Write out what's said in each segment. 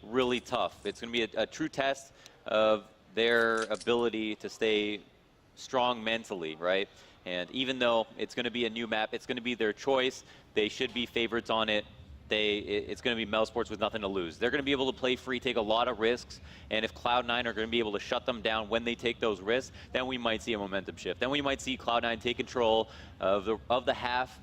really tough. It's going to be a true test of their ability to stay strong mentally, right? And even though it's going to be a new map, it's going to be their choice. They should be favorites on it. It's going to be mousesports with nothing to lose. They're going to be able to play free, take a lot of risks, and if Cloud9 are going to be able to shut them down when they take those risks, then we might see a momentum shift. Then we might see Cloud9 take control of the half,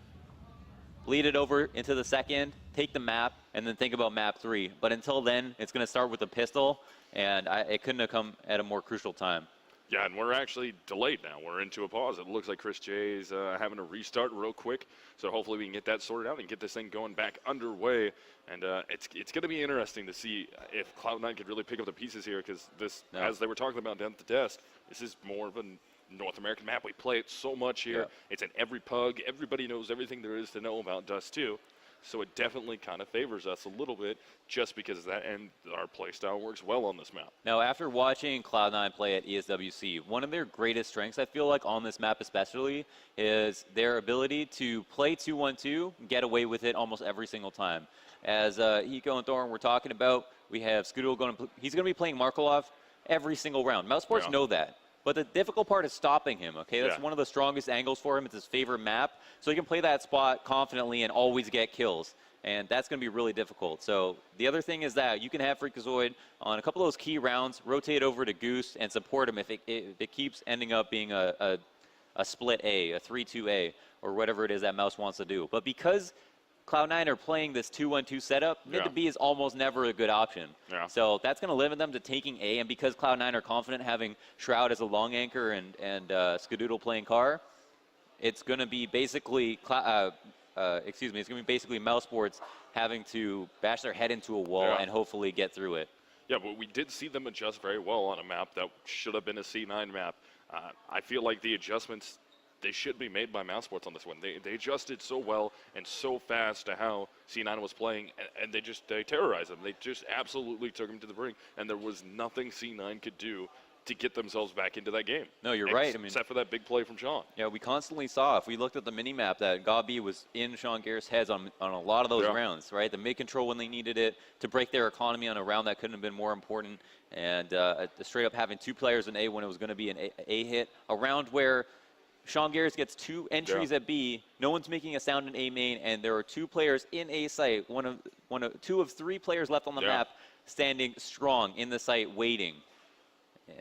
bleed it over into the second, take the map, and then think about map 3. But until then, it's going to start with a pistol, and it couldn't have come at a more crucial time. Yeah, and we're actually delayed now. We're into a pause. It looks like Chris J's having a restart real quick, so hopefully we can get that sorted out and get this thing going back underway. And it's going to be interesting to see if Cloud9 could really pick up the pieces here, because this, as they were talking about down at the desk, this is more of a North American map. We play it so much here. Yeah. It's in every pug. Everybody knows everything there is to know about Dust2. So it definitely kind of favors us a little bit just because of that, and our playstyle works well on this map. Now, after watching Cloud9 play at ESWC, one of their greatest strengths, I feel like, on this map especially, is their ability to play 2-1-2, get away with it almost every single time. As Hiko and Thorin were talking about, we have Scudo he's going to be playing Markolov every single round. Mousesports know that. But the difficult part is stopping him, okay? That's one of the strongest angles for him. It's his favorite map. So he can play that spot confidently and always get kills. And that's going to be really difficult. So the other thing is that you can have Freakazoid on a couple of those key rounds, rotate over to Goose, and support him if it keeps ending up being a split A, a 3-2A, or whatever it is that Mouse wants to do. But because Cloud9 are playing this 2-1-2 setup, mid to B is almost never a good option. Yeah. So that's going to limit them to taking A, and because Cloud9 are confident having Shroud as a long anchor and Skadoodle playing Car, it's going to be basically it's going to be basically Mousesports having to bash their head into a wall and hopefully get through it. Yeah, but we did see them adjust very well on a map that should have been a C9 map. I feel like the adjustments, they should be made by Mousesports on this one. They adjusted so well and so fast to how C9 was playing, and they terrorized them. They just absolutely took them to the brink, and there was nothing C9 could do to get themselves back into that game. No, you're right. Except for that big play from Sean. Yeah, we constantly saw, if we looked at the mini-map, that Gabi was in Sean Garrett's heads on a lot of those rounds, right? The mid-control when they needed it, to break their economy on a round that couldn't have been more important, and straight up having 2 players in A when it was going to be an A hit, a round where Sean Garrett gets 2 entries at B, no one's making a sound in A main, and there are 2 players in A site, 2 of 3 players left on the map, standing strong in the site, waiting.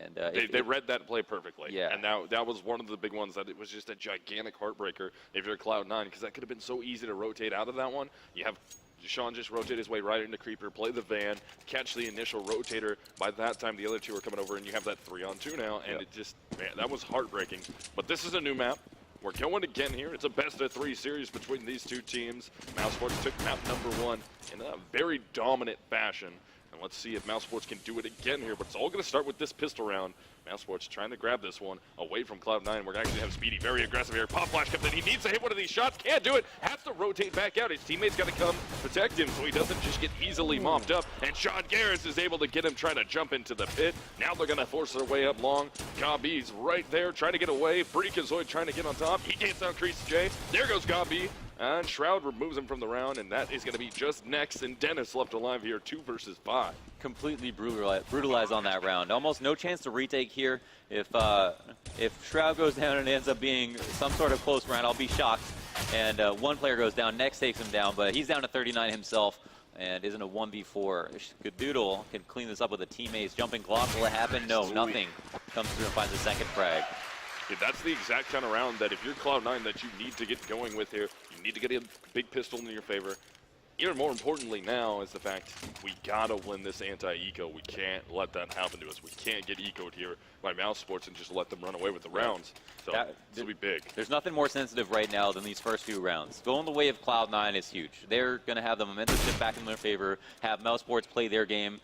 And they read that play perfectly. Yeah. And that was one of the big ones that it was just a gigantic heartbreaker if you're Cloud9, because that could have been so easy to rotate out of that one. You have Sean just rotate his way right into Creeper, play the van, catch the initial rotator. By that time, the other 2 are coming over, and you have that 3-on-2 now, and it just, man, that was heartbreaking. But this is a new map. We're going again here. It's a best-of-3 series between these 2 teams. Mousesports took map number 1 in a very dominant fashion. And let's see if Mousesports can do it again here, but it's all going to start with this pistol round. Mousesports trying to grab this one away from Cloud9. We're actually have Speedy very aggressive here. Pop flash comes in. He needs to hit one of these shots. Can't do it. Has to rotate back out. His teammates got to come protect him so he doesn't just get easily mopped up. And Sean Garris is able to get him trying to jump into the pit. Now they're going to force their way up long. Gabi's right there trying to get away. Freakazoid trying to get on top. He can't sound Crease J. There goes Gabi. And Shroud removes him from the round, and that is going to be just next. And Dennis left alive here, 2 versus 5. Completely brutalized on that round. Almost no chance to retake here. If Shroud goes down and ends up being some sort of close round, I'll be shocked. And 1 player goes down, next takes him down, but he's down to 39 himself and isn't a 1v4. Skadoodle can clean this up with a teammate's jumping Glock. Will it happen? No, nothing. Comes through and finds a second frag. Yeah, that's the exact kind of round that if you're Cloud9 that you need to get going with here. You need to get a big pistol in your favor. Even more importantly now is the fact we gotta win this anti-eco. We can't let that happen to us. We can't get ecoed here by Mousesports and just let them run away with the rounds. So this will be big. There's nothing more sensitive right now than these first few rounds. Going the way of Cloud9 is huge. They're gonna have the momentum shift back in their favor, have Mousesports play their game.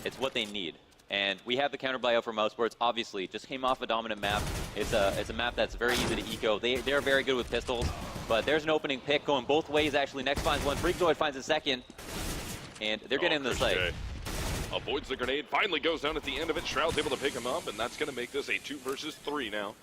It's what they need. And we have the counter buyout for Mousesports. Obviously, just came off a dominant map. It's a map that's very easy to eco. They're very good with pistols, but there's an opening pick going both ways. Actually, next finds 1. Freakazoid finds a second, and they're getting in the site. Avoids the grenade. Finally goes down at the end of it. Shroud's able to pick him up, and that's going to make this a 2 versus 3 now.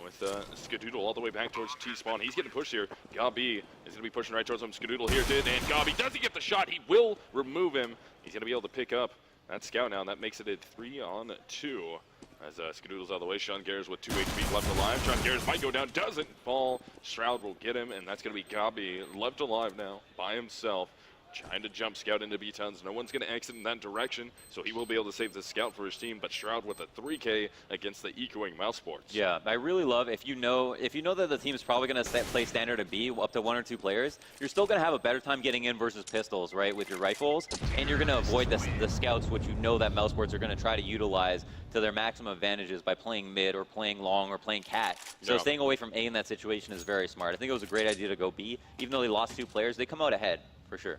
with Skadoodle all the way back towards T-spawn. He's getting pushed here. Gabi is going to be pushing right towards him. Skadoodle here did, and Gabi doesn't get the shot. He will remove him. He's going to be able to pick up that scout now, and that makes it a 3-on-2. As Skadoodle's out of the way, Sean Garrett with 2 HP left alive. Sean Garrett might go down, doesn't fall. Shroud will get him, and that's going to be Gabi left alive now by himself. Trying to jump scout into B-tons. No one's going to exit in that direction, so he will be able to save the scout for his team. But Shroud with a 3K against the ecoing mousesports. Yeah, I really love if you know that the team is probably going to play standard at B up to 1 or 2 players, you're still going to have a better time getting in versus pistols, right, with your rifles, and you're going to avoid the scouts, which you know that mousesports are going to try to utilize to their maximum advantages by playing mid or playing long or playing cat. So staying away from A in that situation is very smart. I think it was a great idea to go B. Even though they lost 2 players, they come out ahead for sure.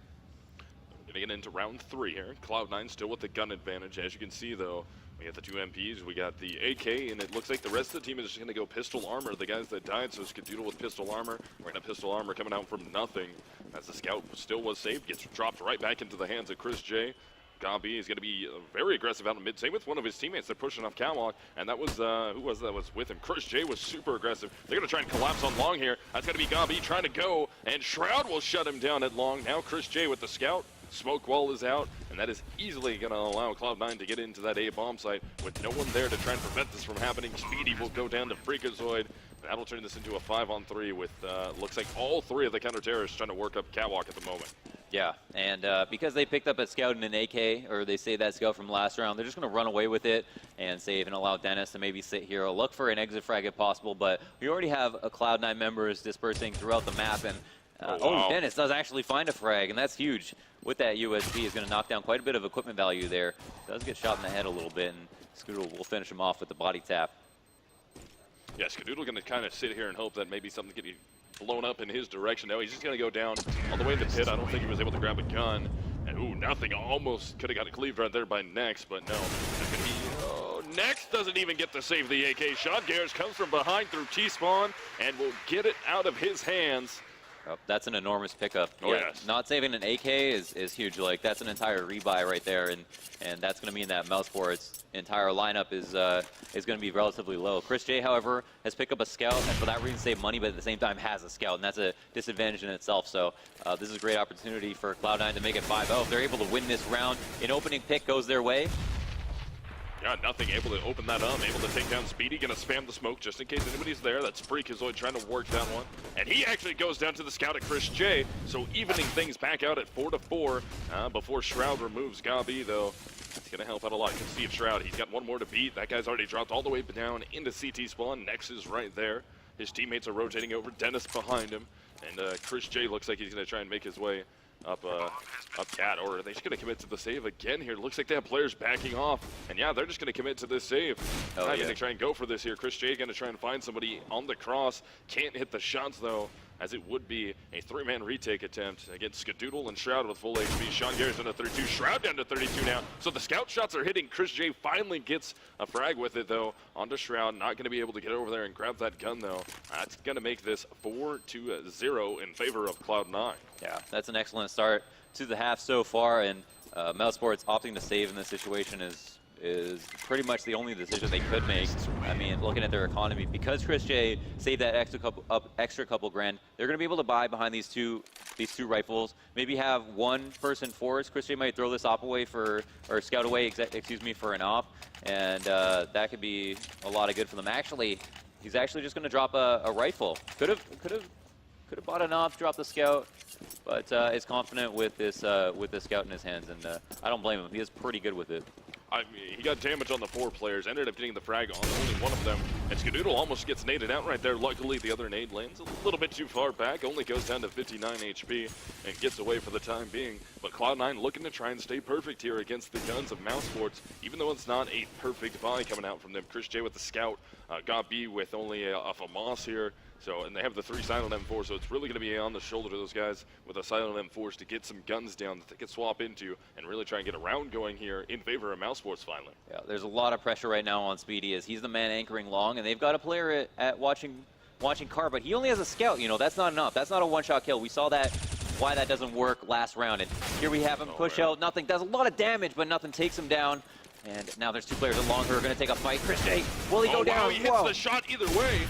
Getting into round 3 here. Cloud9 still with the gun advantage. As you can see, though, we got the 2 MPs, we got the AK, and it looks like the rest of the team is just going to go pistol armor. The guys that died, so Skadoodle with pistol armor. We're going to pistol armor coming out from nothing. As the scout still was saved, gets dropped right back into the hands of Chris J. Gabi is going to be very aggressive out in mid. Same with one of his teammates. They're pushing off catwalk, and that was, who was that was with him? Chris J was super aggressive. They're going to try and collapse on long here. That's going to be Gabi trying to go, and Shroud will shut him down at long. Now Chris J with the scout. Smoke wall is out, and that is easily going to allow Cloud9 to get into that A bomb site with no one there to try and prevent this from happening. Speedy will go down to Freakazoid. That'll turn this into a 5-on-3 with, looks like all 3 of the counter-terrorists trying to work up catwalk at the moment. Yeah, and because they picked up a scout and an AK, or they saved that scout from last round, they're just going to run away with it and save and allow Dennis to maybe sit here, look for an exit frag if possible, but we already have a Cloud9 members dispersing throughout the map, and wow. Dennis does actually find a frag, and that's huge. With that USB, is going to knock down quite a bit of equipment value there. Does get shot in the head a little bit, and Skadoodle will finish him off with the body tap. Yeah, Skadoodle going to kind of sit here and hope that maybe something get blown up in his direction. No, he's just going to go down all the way in the pit. I don't think he was able to grab a gun. And ooh, nothing. Almost could have got a cleave right there by Nex, but no. That's going to be, Nex doesn't even get to save the AK. Sean Garrett comes from behind through T-spawn and will get it out of his hands. Oh, that's an enormous pickup. Oh, yeah, yes. Not saving an AK is huge. Like, that's an entire rebuy right there, and that's going to mean that mousesports' entire lineup is going to be relatively low. Chris J, however, has picked up a scout, and for that reason save money, but at the same time has a scout, and that's a disadvantage in itself. So this is a great opportunity for Cloud9 to make it 5-0. If they're able to win this round, an opening pick goes their way. Yeah, nothing. Able to open that up. Able to take down Speedy. Going to spam the smoke just in case anybody's there. That's Freakazoid trying to work that one. And he actually goes down to the scout at Chris J. So evening things back out at 4-4 before Shroud removes Gabi, though. It's going to help out a lot. You can see Shroud. He's got one more to beat. That guy's already dropped all the way down into CT spawn. Nex is right there. His teammates are rotating over. Dennis behind him. And Chris J looks like he's going to try and make his way up cat, or are they just going to commit to the save again here? Looks like they have players backing off, and yeah, they're just going to commit to this save. Not going to try and go for this here. Chris J going to try and find somebody on the cross. Can't hit the shots though, as it would be a 3-man retake attempt against Skadoodle and Shroud with full HP. Sean Garrett's down to 32, Shroud down to 32 now. So the scout shots are hitting. Chris J finally gets a frag with it though, onto Shroud. Not going to be able to get over there and grab that gun though. That's going to make this 4-0 in favor of Cloud9. Yeah, that's an excellent start to the half so far, and mousesports opting to save in this situation is pretty much the only decision they could make. I mean, looking at their economy, because Chris J saved that extra couple grand, they're going to be able to buy behind these two rifles. Maybe have one person force. Chris J might throw this op away or scout away, excuse me, for an op, and that could be a lot of good for them. Actually, he's actually just going to drop a rifle. Could have bought an op, dropped the scout, but is confident with this scout in his hands, and I don't blame him. He is pretty good with it. I mean, he got damage on the 4 players, ended up getting the frag on only one of them, and Skadoodle almost gets naded out right there. Luckily, the other nade lands a little bit too far back, only goes down to 59 HP and gets away for the time being. But Cloud9 looking to try and stay perfect here against the guns of mousesports, even though it's not a perfect buy coming out from them. Chris J with the scout, Gabi with only a FAMAS here. So, and they have the 3 silent M4, so it's really going to be on the shoulder to those guys with a silent M4s to get some guns down that they can swap into and really try and get a round going here in favor of mousesports finally. Yeah, there's a lot of pressure right now on Speedy as he's the man anchoring long, and they've got a player at watching car, but he only has a scout. You know, that's not enough. That's not a one-shot kill. We saw that, why that doesn't work last round, and here we have him push out. Nothing does a lot of damage, but nothing takes him down. And now there's 2 players at long who are going to take a fight. Chris J, will he go down? Wow, he hits the shot either way.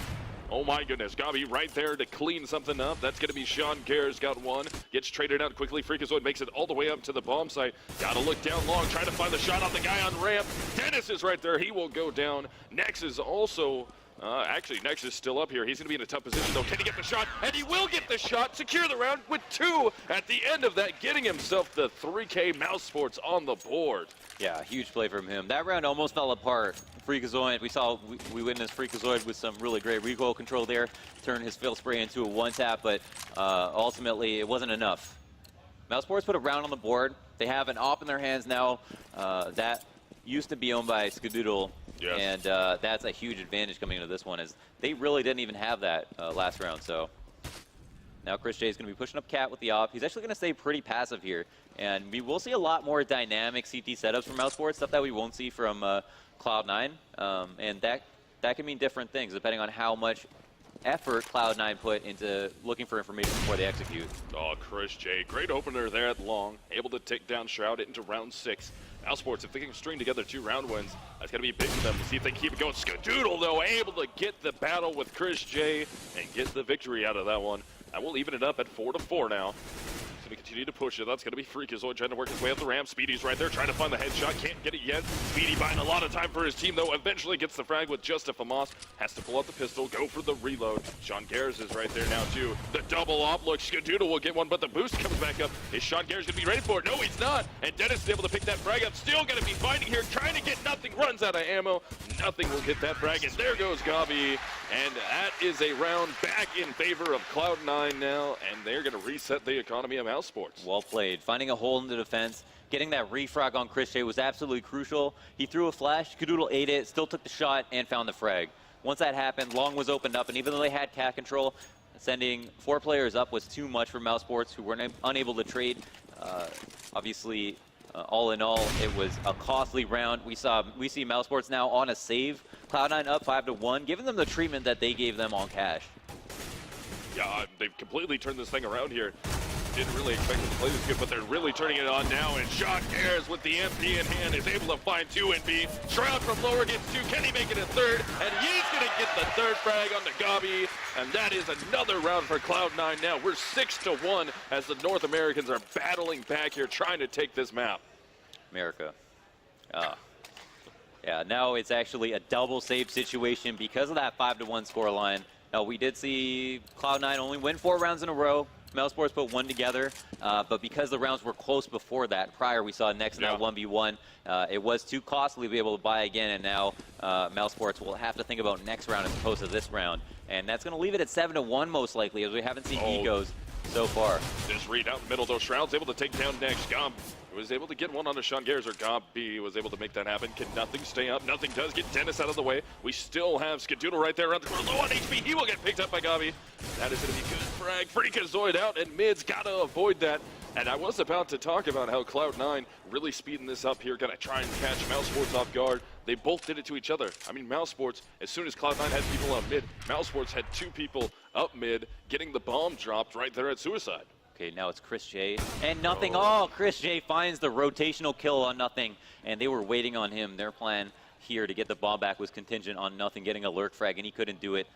Oh my goodness, Gabi right there to clean something up. That's going to be Sean Gare's got one. Gets traded out quickly. Freakazoid makes it all the way up to the bomb site. Got to look down long, trying to find the shot on the guy on ramp. Dennis is right there. He will go down. Nex is also... actually, Nex is still up here. He's going to be in a tough position, though. Can he get the shot? And he will get the shot. Secure the round with 2 at the end of that, getting himself the 3K mousesports on the board. Yeah, huge play from him. That round almost fell apart. Freakazoid, we witnessed Freakazoid with some really great recoil control there, turn his fill spray into a one-tap, but ultimately it wasn't enough. Mousesports put a round on the board. They have an op in their hands now that used to be owned by Skadoodle. Yes. And that's a huge advantage coming into this one, is they really didn't even have that last round. So now Chris J is going to be pushing up Cat with the op. He's actually going to stay pretty passive here, and we will see a lot more dynamic CT setups from mousesports, stuff that we won't see from Cloud9, and that can mean different things depending on how much effort Cloud9 put into looking for information before they execute. Oh, Chris J, great opener there at long, able to take down Shroud into round 6. Mousesports, if they can string together 2 round wins, that's going to be big for them to see if they can keep it going. Skadoodle, though, able to get the battle with Chris J and get the victory out of that one. And we'll even it up at 4-4 now. Going to continue to push it. That's going to be Freakazoid trying to work his way up the ramp. Speedy's right there trying to find the headshot. Can't get it yet. Speedy buying a lot of time for his team, though. Eventually gets the frag with just a FAMAS. Has to pull out the pistol, go for the reload. Sean Gares is right there now, too. The double op. Look, Skadoodle will get one, but the boost comes back up. Is Sean Gares going to be ready for it? No, he's not. And Dennis is able to pick that frag up. Still going to be fighting here, trying to get nothing. Runs out of ammo. Nothing will get that frag. And there goes Gabi. And that is a round back in favor of Cloud9 now. And they're going to reset the economy of mousesports. Well played. Finding a hole in the defense, getting that refrag on Chris J was absolutely crucial. He threw a flash, Skadoodle ate it, still took the shot, and found the frag. Once that happened, Long was opened up, and even though they had cat control, sending 4 players up was too much for mousesports, who were unable to trade. Obviously, all in all, it was a costly round. We see mousesports now on a save. Cloud9 up 5-1, giving them the treatment that they gave them on cash. Yeah, they've completely turned this thing around here. Didn't really expect them to play this good, but they're really turning it on now. And Sean Gares with the MP in hand is able to find 2 and B. Shroud from lower gets 2. Can he make it a 3rd? And he's going to get the 3rd frag on the Gabi. And that is another round for Cloud9 now. We're 6-1 as the North Americans are battling back here, trying to take this map. America. Yeah, now it's actually a double save situation because of that 5-1 scoreline. Now, we did see Cloud9 only win 4 rounds in a row. Mousesports put 1 together, but because the rounds were close before that, prior we saw Nex in that 1v1, it was too costly to be able to buy again, and now Mousesports will have to think about next round as opposed to this round. And that's going to leave it at 7-1 most likely, as we haven't seen egos so far. This read out in the middle, though. Shroud's able to take down Nex. Gob was able to get one onto Sean Gares, or Gabi was able to make that happen. Can nothing stay up? Nothing does. Get Dennis out of the way. We still have Skadoodle right there around the corner. Low on HP. He will get picked up by Gabi. That is going to be good frag. Freakazoid out, and mid's got to avoid that. And I was about to talk about how Cloud9 really speeding this up here, going to try and catch mousesports off guard. They both did it to each other. I mean, mousesports, as soon as Cloud9 had people up mid, mousesports had 2 people up mid, getting the bomb dropped right there at Suicide. Okay, now it's Chris J. And nothing. Oh, Chris J finds the rotational kill on nothing. And they were waiting on him. Their plan here to get the bomb back was contingent on nothing getting a lurk frag, and he couldn't do it.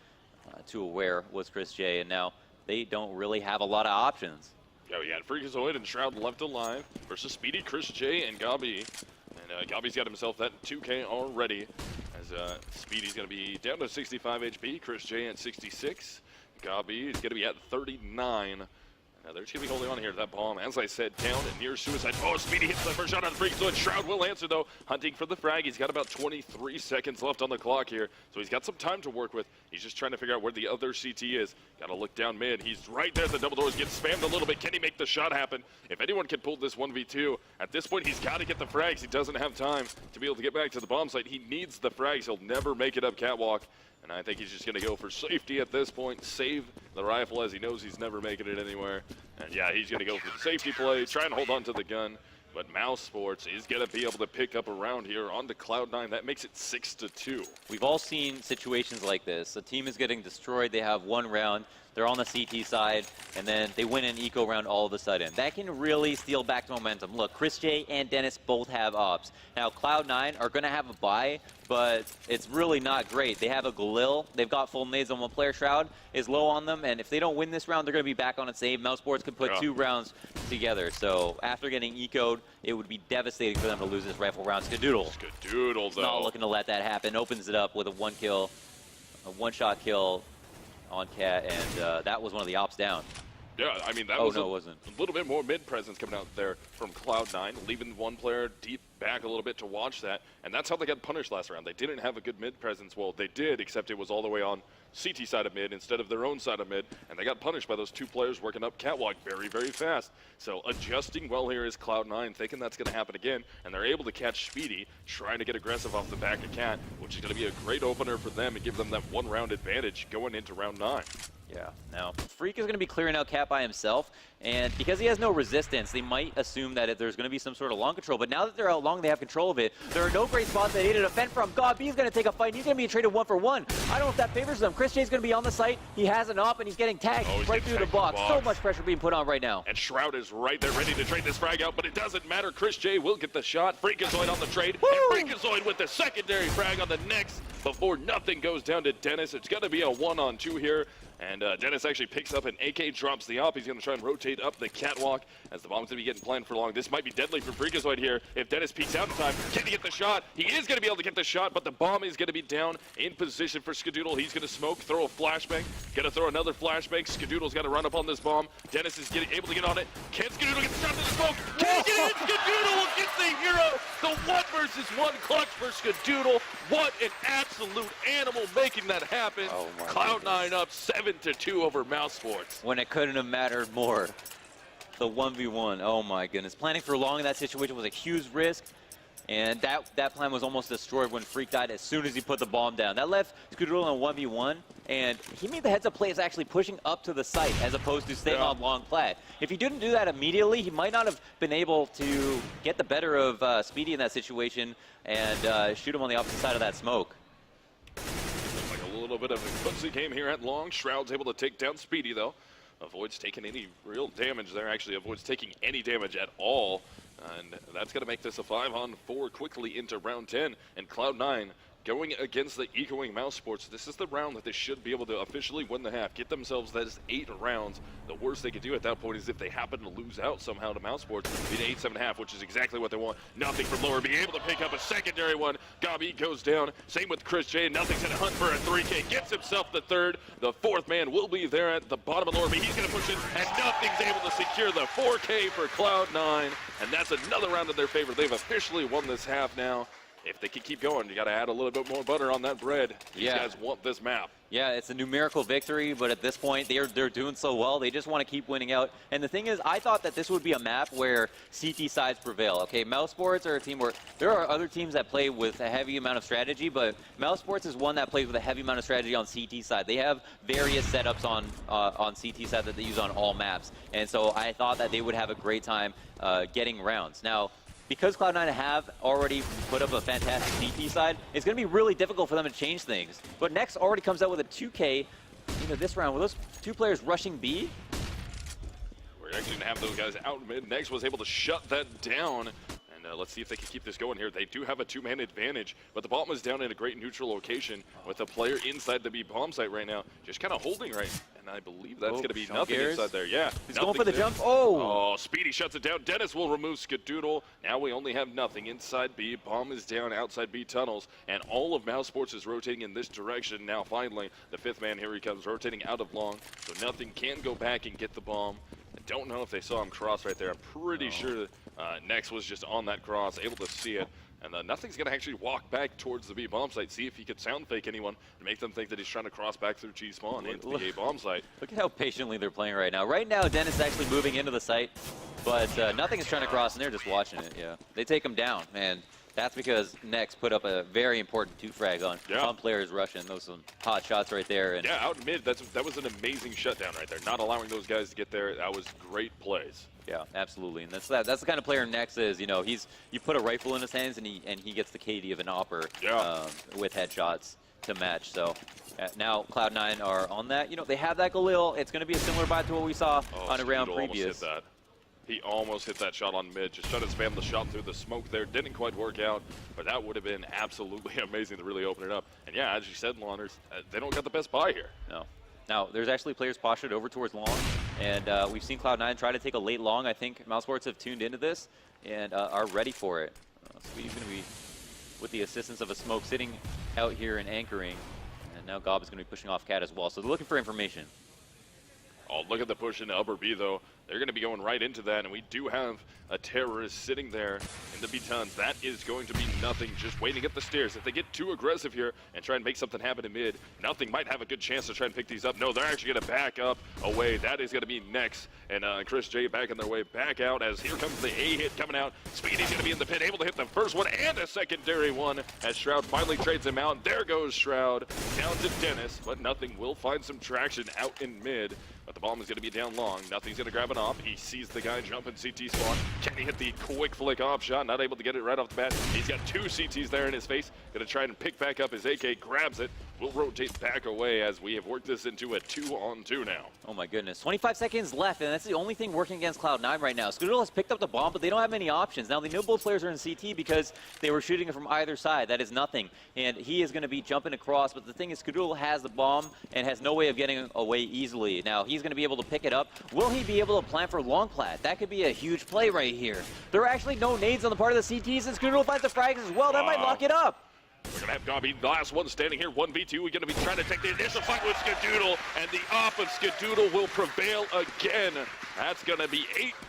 Too aware was Chris J. And now they don't really have a lot of options. Yeah, we had Freakazoid and Shroud left alive versus Speedy, Chris J, and Gabi. And Gabi's got himself that 2K already, as Speedy's going to be down to 65 HP, Chris J at 66. Gabi is going to be at 39. Now they're just going to be holding on here to that bomb. As I said, down and near Suicide. Oh, Speedy hits the first shot on Freakazoid. Shroud will answer, though. Hunting for the frag. He's got about 23 seconds left on the clock here, so he's got some time to work with. He's just trying to figure out where the other CT is. Got to look down mid. He's right there. The double doors get spammed a little bit. Can he make the shot happen? If anyone can pull this 1v2, at this point, he's got to get the frags. He doesn't have time to be able to get back to the bomb site. He needs the frags. He'll never make it up catwalk. And I think he's just going to go for safety at this point, save the rifle as he knows he's never making it anywhere. And yeah, he's going to go for the safety play, try and hold on to the gun. But mousesports is going to be able to pick up a round here onto Cloud9. That makes it 6-2. We've all seen situations like this. A team is getting destroyed. They have 1 round. they're on the CT side, and then they win an eco round all of a sudden. That can really steal back the momentum. Look, Chris J and Dennis both have ops. Now, Cloud9 are going to have a bye, but it's really not great. They have a Galil. They've got full nades on one player. Shroud is low on them, and if they don't win this round, they're going to be back on its save. mousesports could put 2 rounds together. So after getting eco'd, it would be devastating for them to lose this rifle round. Skadoodle. Skadoodle, though. Not looking to let that happen. Opens it up with a 1-kill, a 1-shot kill on Cat, and that was one of the ops down. Yeah, I mean, that was it wasn't. A little bit more mid-presence coming out there from Cloud9, leaving one player deep back a little bit to watch that, and that's how they got punished last round. They didn't have a good mid-presence. Well, they did, except it was all the way on CT side of mid instead of their own side of mid, and they got punished by those 2 players working up catwalk very, very fast. So adjusting well here is Cloud9, thinking that's going to happen again, and they're able to catch Speedy, trying to get aggressive off the back of Cat, which is going to be a great opener for them and give them that 1-round advantage going into round 9. Yeah, now Freak is going to be clearing out Cat by himself, and because he has no resistance, they might assume that there's going to be some sort of long control, but now that they're out long, they have control of it. There are no great spots they need to defend from. God, B's going to take a fight, and he's going to be traded 1-for-1. I don't know if that favors them. Chris J's going to be on the site. He has an op, and he's getting tagged right through the box. So much pressure being put on right now. And Shroud is right there ready to trade this frag out, but it doesn't matter. Chris J will get the shot. Freakazoid on the trade, and Freakazoid with the secondary frag on the next before nothing goes down to Dennis. It's going to be a 1-on-2 here. And Dennis actually picks up an AK, drops the op. He's going to try and rotate up the catwalk as the bomb's going to be getting planned for long. This might be deadly for Freakazoid here. If Dennis peeks out in time, can he get the shot? He is going to be able to get the shot, but the bomb is going to be down in position for Skadoodle. He's going to smoke, throw a flashbang, going to throw another flashbang. Skadoodle's got to run up on this bomb. Dennis is able to get on it. Can Skadoodle get the shot to the smoke? Can he get it? Skadoodle gets the hero. The 1-versus-1 clutch for Skadoodle. What an absolute animal making that happen. Oh Cloud9 up 7-2 over mousesports. When it couldn't have mattered more. The 1v1, oh my goodness. Planning for long in that situation was a huge risk, and that plan was almost destroyed when Freak died as soon as he put the bomb down. That left Skadoodle on 1v1, and he made the heads-up play as actually pushing up to the site as opposed to staying on long plat. If he didn't do that immediately, he might not have been able to get the better of Speedy in that situation and shoot him on the opposite side of that smoke. A little bit of a clumsy game here at long. Shroud's able to take down Speedy, though. Avoids taking any real damage there. Actually avoids taking any damage at all. And that's going to make this a 5-on-4 quickly into round 10. And Cloud9 going against the ecoing mousesports. This is the round that they should be able to officially win the half. Get themselves those 8 rounds. The worst they could do at that point is if they happen to lose out somehow to mousesports, be an 8-7.5, which is exactly what they want. Nothing from lower, being able to pick up a secondary one. Gabi goes down. Same with Chris J. Nothing's going to hunt for a 3K. Gets himself the 3rd. The 4th man will be there at the bottom of lower, but he's going to push it, and Nothing's able to secure the 4K for Cloud9. And that's another round in their favor. They've officially won this half now. If they can keep going, you got to add a little bit more butter on that bread. These guys want this map. Yeah, it's a numerical victory, but at this point, they're doing so well. They just want to keep winning out. And the thing is, I thought that this would be a map where CT sides prevail. Okay, mousesports are a team where there are other teams that play with a heavy amount of strategy, but mousesports is one that plays with a heavy amount of strategy on CT side. They have various setups on CT side that they use on all maps. And so I thought that they would have a great time getting rounds. Now, because Cloud9 have already put up a fantastic CT side, it's going to be really difficult for them to change things. But Next already comes out with a 2K this round. With those 2 players rushing B, we're actually going to have those guys out mid. Next was able to shut that down. And let's see if they can keep this going here. They do have a 2-man advantage, but the bomb is down in a great neutral location with a player inside the B bomb site right now, just kind of holding right. And I believe that's going to be nothing inside there. Yeah. He's going for the jump. Oh, Speedy shuts it down. Dennis will remove Skadoodle. Now we only have nothing inside B. Bomb is down outside B tunnels, and all of mousesports is rotating in this direction. Now finally, the 5th man, here he comes, rotating out of long, so Nothing can go back and get the bomb. I don't know if they saw him cross right there. I'm pretty sure that Nex was just on that cross, able to see it. And Nothing's going to actually walk back towards the B bomb site, see if he could sound fake anyone to make them think that he's trying to cross back through G spawn into the A bomb site. Look at how patiently they're playing right now. Right now, Dennis is actually moving into the site, but Nothing is trying to cross, and they're just watching it. Yeah, they take him down, and that's because Nex put up a very important 2-frag on players rushing. Those some hot shots right there. And yeah, out in mid, that was an amazing shutdown right there. Not allowing those guys to get there, that was great plays. Yeah, absolutely, and that's the kind of player Nex is. You know, you put a rifle in his hands and he gets the KD of an opper with headshots. to match. So now Cloud9 are on that. You know, they have that Galil. It's going to be a similar buy to what we saw on a round previous. Almost hit that. He almost hit that shot on mid. Just tried to spam the shot through the smoke there. Didn't quite work out, but that would have been absolutely amazing to really open it up. And yeah, as you said, Lawners, they don't got the best buy here. No. Now, there's actually players postured over towards long, and we've seen Cloud9 try to take a late long. I think mousesports have tuned into this and are ready for it. Speedy's going to be with the assistance of a smoke sitting out here and anchoring, and now Gob is going to be pushing off Cat as well. So they're looking for information. Oh, look at the push into upper B, though. They're going to be going right into that, and we do have a terrorist sitting there in the B-tons. That is going to be nothing, just waiting at the stairs. If they get too aggressive here and try and make something happen in mid, nothing might have a good chance to try and pick these up. No, they're actually going to back up away. That is going to be next, and Chris J back on their way back out as here comes the A hit coming out. Speedy's going to be in the pit, able to hit the first one and a secondary one as Shroud finally trades him out. There goes Shroud down to Dennis, but nothing will find some traction out in mid. But the bomb is going to be down long. Nothing's going to grab it off. He sees the guy jump in CT spawn. Can he hit the quick flick off shot? Not able to get it right off the bat. He's got two CTs there in his face. Going to try and pick back up his AK. Grabs it. Will rotate back away as we have worked this into a 2-on-2 now. Oh my goodness. 25 seconds left, and that's the only thing working against Cloud9 right now. Skadoodle has picked up the bomb, but they don't have many options. Now, they know both players are in CT because they were shooting it from either side. That is nothing. And he is going to be jumping across, but the thing is Skadoodle has the bomb and has no way of getting away easily. Now, he's going to be able to pick it up. Will he be able to plan for long plat? That could be a huge play right here. There are actually no nades on the part of the CTs, and Skadoodle finds the frags as well. That might lock it up. We're going to have Gobby, the last one standing here, 1v2. We're going to be trying to take the initial fight with Skadoodle, and the off of Skadoodle will prevail again. That's going to be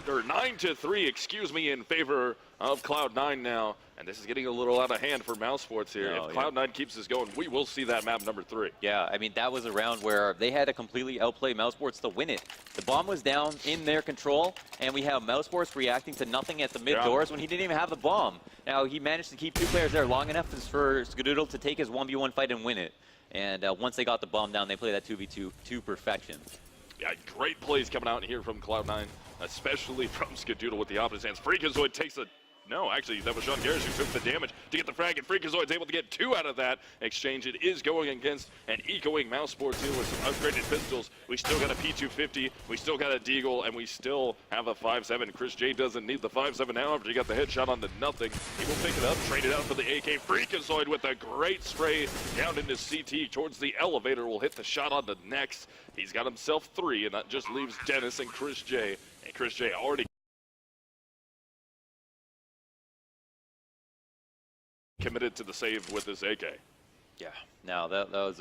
9-3, excuse me, in favor of Cloud9 now. And this is getting a little out of hand for mousesports here. If Cloud9 keeps this going, we will see that map number 3. Yeah, I mean, that was a round where they had to completely outplay mousesports to win it. The bomb was down in their control, and we have mousesports reacting to nothing at the mid doors when he didn't even have the bomb. Now, he managed to keep two players there long enough for Skadoodle to take his 1v1 fight and win it. And once they got the bomb down, they played that 2v2 to perfection. Yeah, great plays coming out here from Cloud9, especially from Skadoodle with the opposite hands. Freakazoid takes a... No, actually, that was Sean Garrish who took the damage to get the frag, and Freakazoid's able to get 2 out of that exchange. It is going against an ecoing mousesports here with some upgraded pistols. We still got a P250, we still got a Deagle, and we still have a 5.7. Chris J doesn't need the 5.7 now after he got the headshot on the nothing. He will pick it up, trade it out for the AK. Freakazoid with a great spray down into CT towards the elevator. Will hit the shot on the next. He's got himself 3, and that just leaves Dennis and Chris J. And Chris J already committed to the save with this AK. Yeah, now that was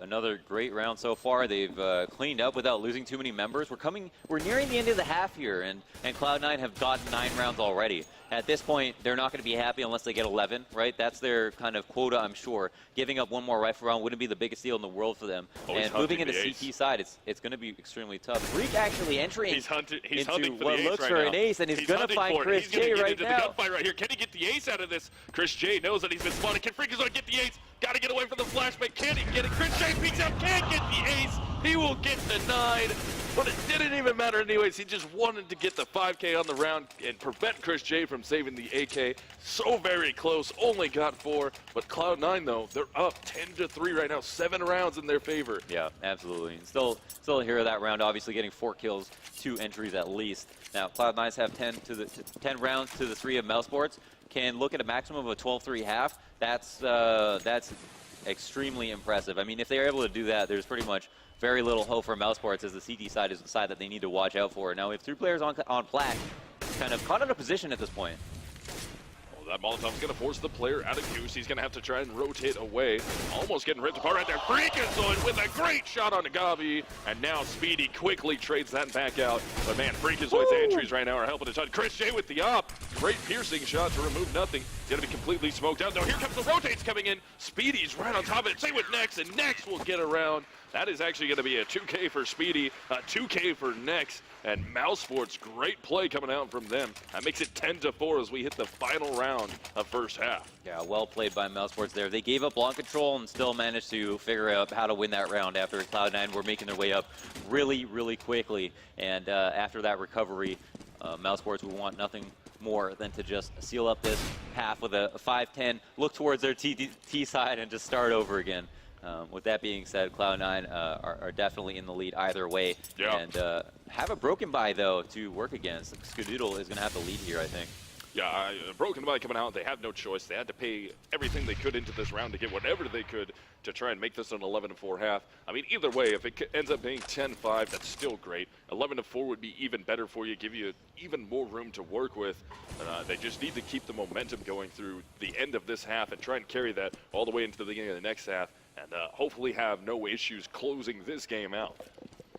another great round so far. They've cleaned up without losing too many members. We're nearing the end of the half here, and Cloud9 have gotten 9 rounds already. At this point, they're not going to be happy unless they get 11, right? That's their kind of quota, I'm sure. Giving up one more rifle round wouldn't be the biggest deal in the world for them. And moving into CT side, it's going to be extremely tough. Freak actually entering he's hunting into for what looks for an ace, and he's going to find Chris J right now. The gunfight right here. Can he get the ace out of this? Chris J knows that he's been spotted. Can Freakazoid get the ace? Got to get away from the flashback. Can he get it? Chris J peeks out. Can't get the ace. He will get denied. But it didn't even matter anyways. He just wanted to get the 5K on the round and prevent Chris J from saving the AK. So very close. Only got 4. But Cloud9, though, they're up 10-3 right now. 7 rounds in their favor. Yeah, absolutely. And still a hero that round, obviously getting 4 kills, 2 entries at least. Now, Cloud9 have 10 rounds to the 3 of mousesports. Can look at a maximum of a 12-3 half. That's extremely impressive. I mean, if they're able to do that, there's pretty much very little hope for mousesports, as the CT side is the side that they need to watch out for. Now, we have 2 players on plat, kind of caught out of position at this point. That Molotov's going to force the player out of Goose. He's going to have to try and rotate away. Almost getting ripped apart right there. Freakazoid with a great shot on Gavi. And now Speedy quickly trades that back out. But man, Freakazoid's entries right now are helping to touch. Chris J with the op. Great piercing shot to remove nothing. He's going to be completely smoked out. Now here comes the rotates coming in. Speedy's right on top of it. Same with Nex, and Nex will get around. That is actually going to be a 2K for Speedy, a 2K for Nex, and mousesports, great play coming out from them. That makes it 10-4 as we hit the final round of first half. Yeah, well played by mousesports there. They gave up long control and still managed to figure out how to win that round after Cloud9 were making their way up really, really quickly. And after that recovery, mousesports will want nothing more than to just seal up this half with a 5-10, look towards their T side, and just start over again. With that being said, Cloud9 are definitely in the lead either way. Yeah. And have a broken bye, though, to work against. Skadoodle is going to have the lead here, I think. Yeah, broken bye coming out. They had no choice. They had to pay everything they could into this round to get whatever they could to try and make this an 11-4 half. I mean, either way, if it ends up being 10-5, that's still great. 11-4 would be even better for you, give you even more room to work with. They just need to keep the momentum going through the end of this half and try and carry that all the way into the beginning of the next half, and hopefully have no issues closing this game out.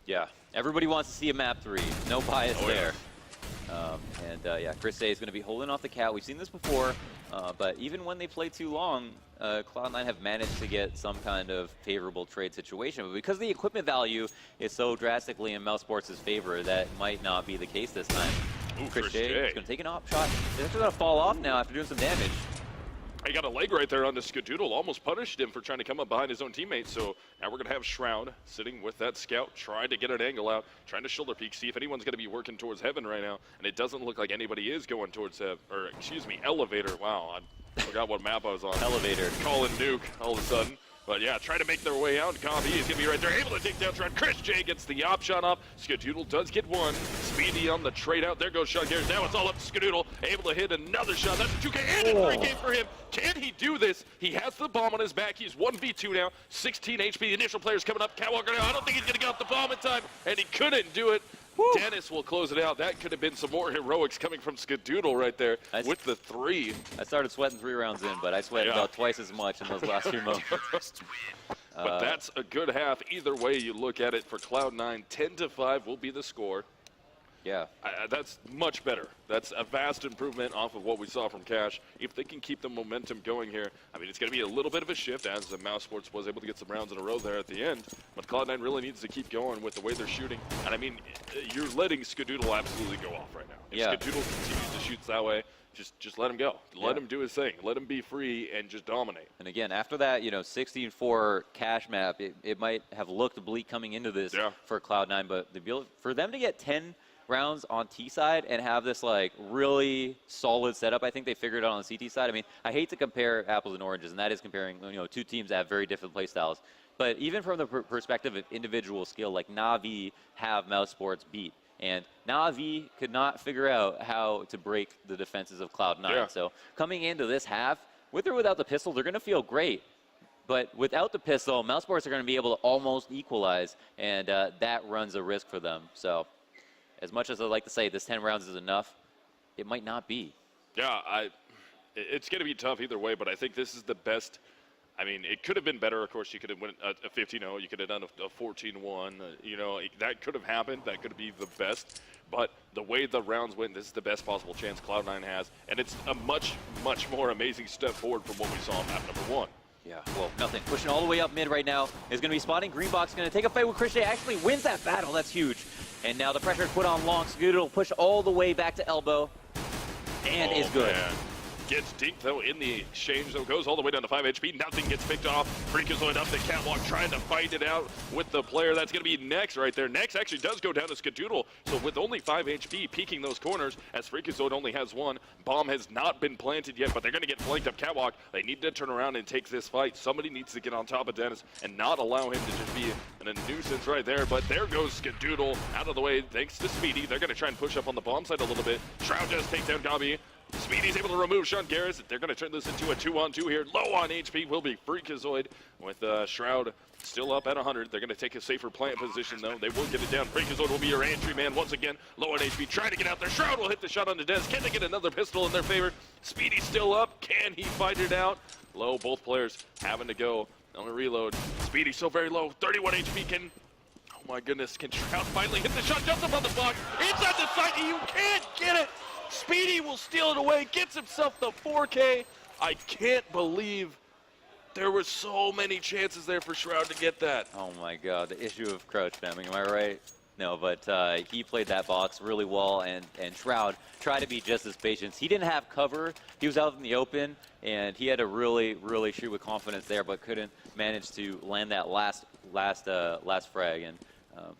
Yeah, everybody wants to see a map 3. No bias there. Yeah, Chris Day is going to be holding off the cat. We've seen this before, but even when they play too long, Cloud9 have managed to get some kind of favorable trade situation. But because the equipment value is so drastically in mousesports' favor, that might not be the case this time. Ooh, Chris Day is going to take an op shot. He's actually going to fall off now after doing some damage. He got a leg right there on the Skadoodle, almost punished him for trying to come up behind his own teammate. So now we're going to have Shroud sitting with that scout, trying to get an angle out, trying to shoulder peek, see if anyone's going to be working towards heaven right now. And it doesn't look like anybody is going towards, elevator. Wow, I forgot what map I was on. Elevator. Calling Nuke all of a sudden. But yeah, trying to make their way out. Gavi is going to be right there, able to take down Shroud. Chris J gets the op shot up. Skadoodle does get one. Speedy on the trade out. There goes Sean Garrett. Now it's all up to Skadoodle. Able to hit another shot. That's a 2K and a 3K for him. Can he do this? He has the bomb on his back. He's 1v2 now. 16 HP. Initial players coming up. Catwalker now. I don't think he's going to get off the bomb in time. And he couldn't do it. Woo. Dennis will close it out. That could have been some more heroics coming from Skadoodle right there with the 3. I started sweating 3 rounds in, but I sweat about twice as much in those last few moments. But that's a good half. Either way you look at it for Cloud9, 10-5 will be the score. Yeah. That's much better. That's a vast improvement off of what we saw from Cash. If they can keep the momentum going here, I mean, it's going to be a little bit of a shift as the mousesports was able to get some rounds in a row there at the end. But Cloud9 really needs to keep going with the way they're shooting. And I mean, you're letting Skadoodle absolutely go off right now. If Skadoodle continues to shoot that way, just let him go. Let him do his thing. Let him be free and just dominate. And again, after that, 16-4 Cash map, it might have looked bleak coming into this for Cloud9, but for them to get 10 rounds on T side and have this really solid setup, I think they figured out on the CT side. I mean, I hate to compare apples and oranges, and that is comparing 2 teams that have very different play styles. But even from the perspective of individual skill, like Na'Vi have mousesports beat. And Na'Vi could not figure out how to break the defenses of Cloud9. Yeah. So coming into this half, with or without the pistol, they're going to feel great. But without the pistol, mousesports are going to be able to almost equalize, and that runs a risk for them. So as much as I'd like to say this 10 rounds is enough, it might not be. Yeah, it's going to be tough either way, but I think this is the best. I mean, it could have been better. Of course, you could have went a 15-0. You could have done a 14-1. That could have happened. That could be the best. But the way the rounds went, this is the best possible chance Cloud9 has. And it's a much, much more amazing step forward from what we saw in map number 1. Yeah, well, nothing. Pushing all the way up mid right now is going to be spotting. Green Box going to take a fight with Chris J. Actually wins that battle. That's huge. And now the pressure is put on Long. Skadoodle will push all the way back to elbow. And is good. Man. Gets deep, though, in the exchange, though. Goes all the way down to 5 HP. Nothing gets picked off. Freakazoid up the catwalk, trying to fight it out with the player. That's going to be Nex right there. Nex actually does go down to Skadoodle. So with only 5 HP, peeking those corners, as Freakazoid only has 1. Bomb has not been planted yet, but they're going to get flanked up catwalk. They need to turn around and take this fight. Somebody needs to get on top of Dennis and not allow him to just be a nuisance right there. But there goes Skadoodle out of the way, thanks to Speedy. They're going to try and push up on the bomb side a little bit. Shroud does take down Gabi. Speedy's able to remove Sean Garris. They're going to turn this into a 2-on-2 here. Low on HP will be Freakazoid with Shroud still up at 100. They're going to take a safer plant position, though. They will get it down. Freakazoid will be your entry man once again. Low on HP, trying to get out there. Shroud will hit the shot on the desk. Can they get another pistol in their favor? Speedy's still up. Can he fight it out? Low, both players having to go on a reload. Speedy's so very low. 31 HP can... Oh my goodness, can Shroud finally hit the shot? Jumps up on the box. Inside the side, you can't get it. Speedy will steal it away, gets himself the 4K. I can't believe there were so many chances there for Shroud to get that. Oh my god, the issue of crouch spamming, am I right? No, but he played that box really well, and Shroud tried to be just as patient. He didn't have cover, he was out in the open, and he had to really, really shoot with confidence there, but couldn't manage to land that last frag. And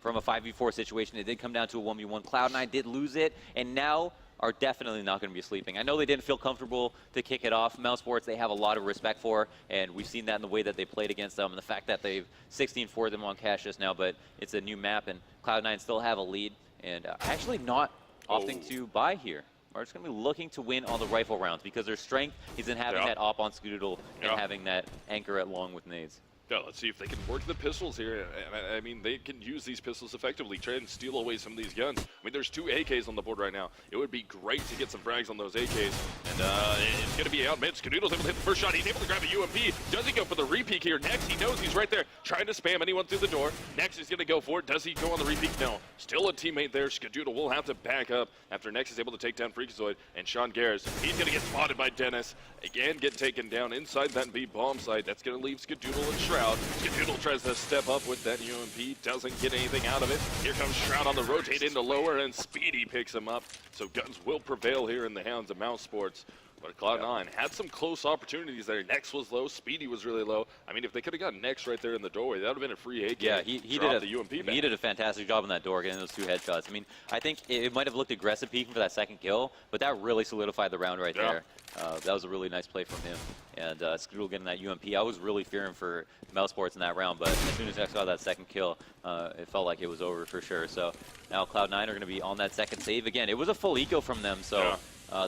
from a 5v4 situation, it did come down to a 1v1. Cloud9 did lose it, and now are definitely not going to be sleeping. I know they didn't feel comfortable to kick it off. mousesports, they have a lot of respect for, and we've seen that in the way that they played against them, and the fact that they've 16-4 them on cash just now, but it's a new map, and Cloud9 still have a lead, and actually not opting to buy here. Are just going to be looking to win on the rifle rounds because their strength is in having that op on Skadoodle and having that anchor along with nades. Yeah, let's see if they can work the pistols here. I mean, they can use these pistols effectively, try and steal away some of these guns. I mean, there's 2 AKs on the board right now. It would be great to get some frags on those AKs. And it's going to be out mid. Skadoodle's able to hit the first shot. He's able to grab a UMP. Does he go for the repeat here? Next, he knows he's right there trying to spam anyone through the door. Next is going to go for it. Does he go on the repeat? No. Still a teammate there. Skadoodle will have to back up after Next is able to take down Freakazoid. And Sean Garris, he's going to get spotted by Dennis. Again, get taken down inside that B bomb site. That's going to leave Skadoodle and Shroud. Skadoodle tries to step up with that UMP, doesn't get anything out of it. Here comes Shroud on the rotate into lower, and Speedy picks him up. So guns will prevail here in the hands of mousesports. But Cloud9 had some close opportunities there. Next was low, Speedy was really low. I mean, if they could have gotten Next right there in the doorway, that would have been a free AK. Yeah, he did a fantastic job on that door, getting those 2 headshots. I mean, I think it might have looked aggressive peeking for that second kill, but that really solidified the round right there. That was a really nice play from him. And Skadoodle getting that UMP, I was really fearing for mousesports in that round, but as soon as I saw that second kill, it felt like it was over for sure. So now Cloud9 are going to be on that second save again. It was a full eco from them, so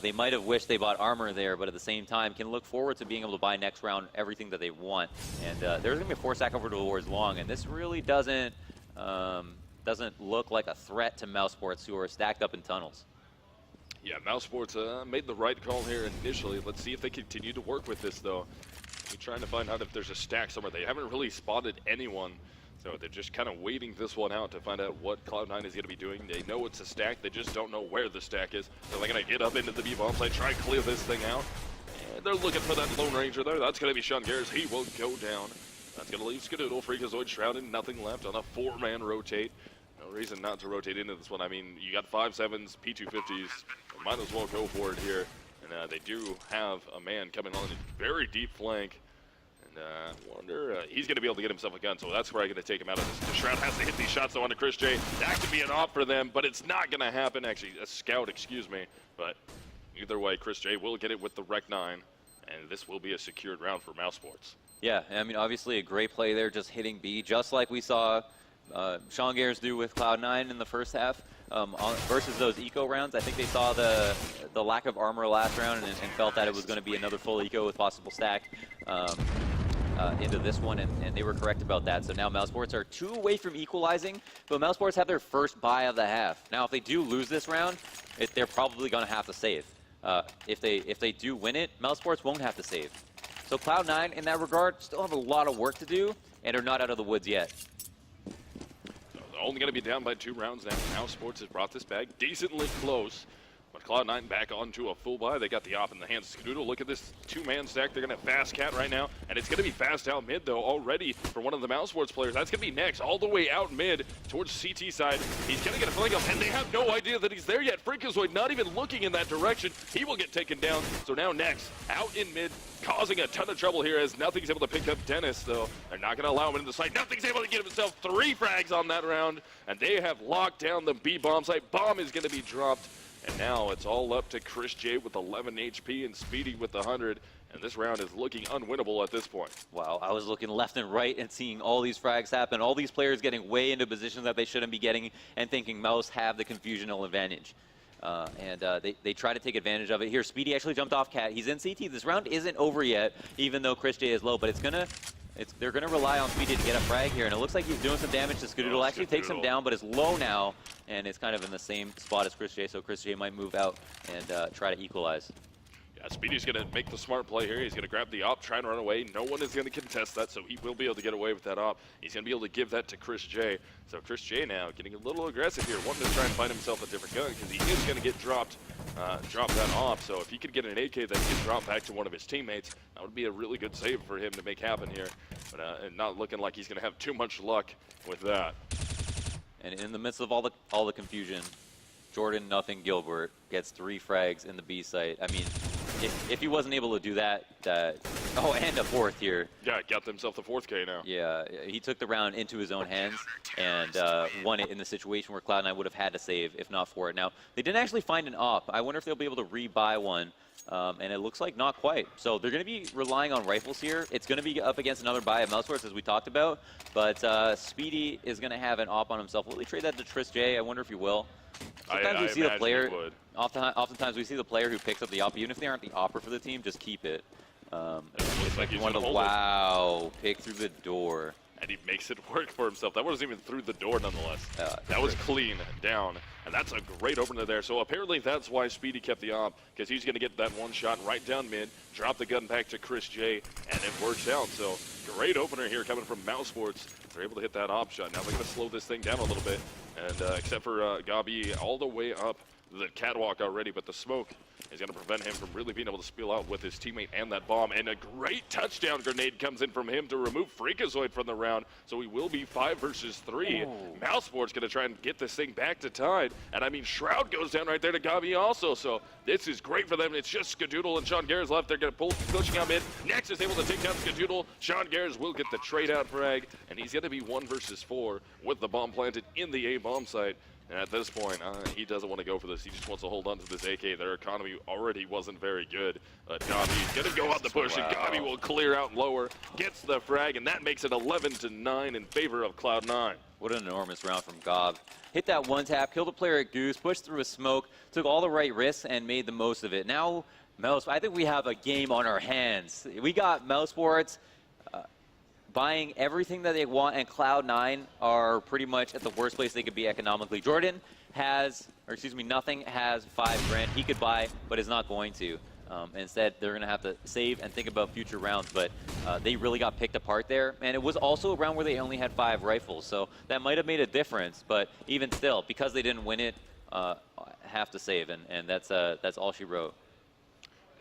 they might have wished they bought armor there, but at the same time can look forward to being able to buy next round everything that they want. And there's going to be a 4-stack over towards long, and this really doesn't look like a threat to mousesports, who are stacked up in tunnels. Yeah, mousesports made the right call here initially. Let's see if they continue to work with this, though. We're trying to find out if there's a stack somewhere. They haven't really spotted anyone, so they're just kind of waiting this one out to find out what Cloud9 is going to be doing. They know it's a stack. They just don't know where the stack is. So they're going to get up into the B-bomb site, try and clear this thing out. And they're looking for that Lone Ranger there. That's going to be Sean Garris. He will go down. That's going to leave Skadoodle, Freakazoid, Shrouded, nothing left on a 4-man rotate. No reason not to rotate into this one. I mean, you got 5.7s, P250s. Might as well go for it here. And they do have a man coming on a very deep flank. And wonder, he's going to be able to get himself a gun, so that's where I'm going to take him out of this. Shroud has to hit these shots though onto Chris J. That could be an op for them, but it's not going to happen. Actually, a scout, excuse me. But either way, Chris J will get it with the Rec 9, and this will be a secured round for mousesports. Yeah, I mean, obviously a great play there, just hitting B, just like we saw Sean Garris do with Cloud9 in the first half. Versus those eco rounds, I think they saw the lack of armor last round and felt that it was going to be another full eco with possible stack into this one, and they were correct about that. So now mousesports are 2 away from equalizing, but mousesports have their first buy of the half. Now, if they do lose this round, they're probably going to have to save. If they do win it, mousesports won't have to save. So Cloud9, in that regard, still have a lot of work to do, and are not out of the woods yet. Only going to be down by 2 rounds now. mousesports has brought this back decently close. But Cloud9 back onto a full buy. They got the op in the hands of Skadoodle. Look at this 2-man stack. They're going to fast cat right now. And it's going to be fast out mid, though, already for one of the mousesports players. That's going to be Next, all the way out mid towards CT side. He's going to get a flank up, and they have no idea that he's there yet. Freakazoid not even looking in that direction. He will get taken down. So now Next out in mid, causing a ton of trouble here as Nothing's able to pick up Dennis, though. They're not going to allow him into the site. Nothing's able to get himself 3 frags on that round, and they have locked down the B bomb site. Bomb is going to be dropped, and now it's all up to Chris J with 11 HP and Speedy with 100, and this round is looking unwinnable at this point. Wow, I was looking left and right and seeing all these frags happen, all these players getting way into positions that they shouldn't be getting, and thinking Mouse have the confusional advantage. They try to take advantage of it. Here, Speedy actually jumped off Cat. He's in CT. This round isn't over yet, even though Chris J is low, but they're gonna rely on Speedy to get a frag here, and it looks like he's doing some damage to Skadoodle. Actually takes him down, but is low now, and it's kind of in the same spot as Chris J, so Chris J might move out and try to equalize. Yeah, Speedy's going to make the smart play here. He's going to grab the op, try and run away. No one is going to contest that, so he will be able to get away with that op. He's going to be able to give that to Chris J. So Chris J now getting a little aggressive here, wanting to try and find himself a different gun because he is going to get dropped that op. So if he could get an AK that can drop back to one of his teammates, that would be a really good save for him to make happen here. But and not looking like he's going to have too much luck with that. And in the midst of all the confusion, Jordan Nothing Gilbert gets 3 frags in the B site. I mean, if he wasn't able to do that, oh, and a fourth here. Yeah, got himself the 4th K now. Yeah, he took the round into his own hands and won it in the situation where Cloud9 would have had to save if not for it. Now, they didn't actually find an op. I wonder if they'll be able to rebuy one, and it looks like not quite. So they're going to be relying on rifles here. It's going to be up against another buy of mousesports, as we talked about, but Speedy is going to have an op on himself. Will he trade that to TwitchtV? I wonder if he will. Sometimes we see the player. Oftentimes we see the player who picks up the op, even if they aren't the opper for the team, just keep it. It's like one of the wow, pick through the door. And he makes it work for himself. That wasn't even through the door, nonetheless. That was clean down, and that's a great opener there. So apparently that's why Speedy kept the op, because he's going to get that one shot right down mid, drop the gun back to Chris J, and it works out. So great opener here coming from mousesports. They're able to hit that op shot. Now they're going to slow this thing down a little bit, and except for Gabi all the way up the catwalk already, but the smoke is going to prevent him from really being able to spill out with his teammate and that bomb. And a great touchdown grenade comes in from him to remove Freakazoid from the round. So he will be 5 versus 3. mousesports going to try and get this thing back to tied. And I mean, Shroud goes down right there to Gabi also. So this is great for them. It's just Skadoodle and Sean Garrett's left. They're going to pushing out mid. Next is able to take down Skadoodle. Sean Garrett will get the trade out frag. And he's going to be 1 versus 4 with the bomb planted in the A bomb site. And at this point, he doesn't want to go for this. He just wants to hold on to this AK. Their economy already wasn't very good. Gabi's going to go out the push, and Gabi will clear out lower, gets the frag, and that makes it 11-9 in favor of Cloud9. What an enormous round from Gob. Hit that one tap, killed a player at Goose, pushed through a smoke, took all the right risks, and made the most of it. Now, I think we have a game on our hands. We got mousesports buying everything that they want, and Cloud9 are pretty much at the worst place they could be economically. Jordan has, or excuse me, Nothing has $5 grand he could buy, but is not going to. Instead, they're going to have to save and think about future rounds, but they really got picked apart there. And it was also a round where they only had 5 rifles, so that might have made a difference, but even still, because they didn't win it, have to save, and that's all she wrote.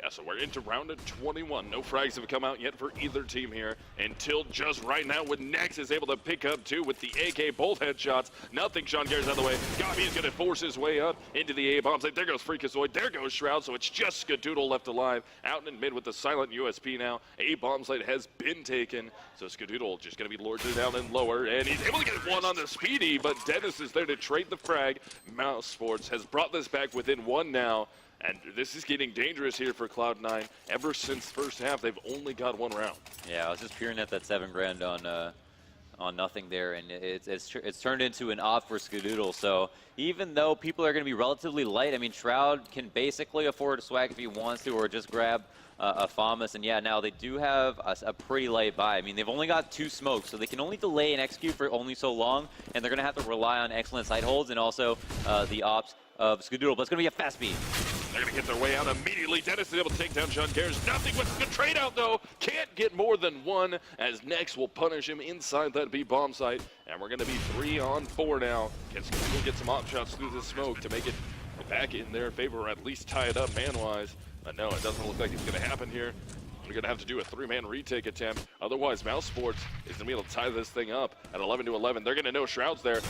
Yeah, so we're into round of 21. No frags have come out yet for either team here until just right now when Nex is able to pick up 2 with the AK both headshots. Nothing, Sean Garrett's out of the way. Gabi is going to force his way up into the A bomb site. There goes Freakazoid. There goes Shroud. So it's just Skadoodle left alive out in mid with the silent USP now. A bomb site has been taken. So Skadoodle just going to be lorded down and lower. And he's able to get one on the Speedy, but Dennis is there to trade the frag. mousesports has brought this back within 1 now. And this is getting dangerous here for Cloud9. Ever since first half, they've only got 1 round. Yeah, I was just peering at that 7 grand on Nothing there, and it's turned into an off for Skadoodle. So even though people are going to be relatively light, I mean, Shroud can basically afford a swag if he wants to, or just grab a FAMAS. And yeah, now they do have a pretty light buy. I mean, they've only got 2 smokes, so they can only delay and execute for only so long, and they're going to have to rely on excellent site holds and also the ops of Skadoodle. But it's going to be a fast beat. They're going to get their way out immediately. Dennis is able to take down Sean Garrett. Nothing with the trade out, though. Can't get more than 1, as Nex will punish him inside that B bomb site. And we're going to be 3 on 4 now. We'll get some op shots through the smoke to make it back in their favor, or at least tie it up man-wise. But no, it doesn't look like it's going to happen here. We're going to have to do a 3-man retake attempt. Otherwise, mousesports is going to be able to tie this thing up at 11-11. They're going to know Shroud's there.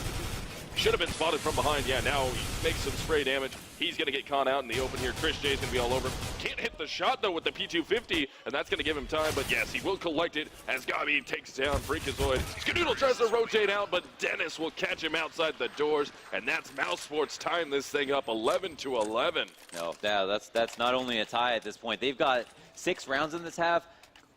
Should have been spotted from behind. Yeah, now he makes some spray damage. He's going to get caught out in the open here. Chris J is going to be all over. Can't hit the shot, though, with the P250, and that's going to give him time. But, yes, he will collect it as Gabi takes down Freakazoid. Skadoodle tries to rotate out, but Dennis will catch him outside the doors, and that's mousesports tying this thing up 11-11. No, yeah, that's not only a tie at this point. They've got 6 rounds in this half.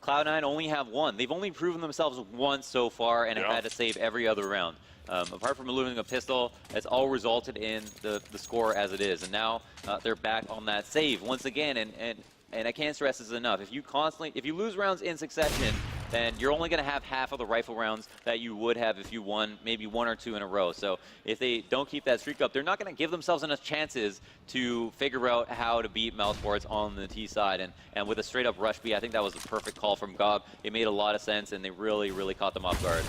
Cloud9 only have 1. They've only proven themselves once so far and have had to save every other round. Apart from losing a pistol, it's all resulted in the score as it is. And now they're back on that save once again. And I can't stress this enough. If you lose rounds in succession, then you're only going to have half of the rifle rounds that you would have if you won maybe 1 or 2 in a row. So if they don't keep that streak up, they're not going to give themselves enough chances to figure out how to beat mousesports on the T side. And with a straight up rush B, I think that was the perfect call from Gob. It made a lot of sense, and they really, really caught them off guard.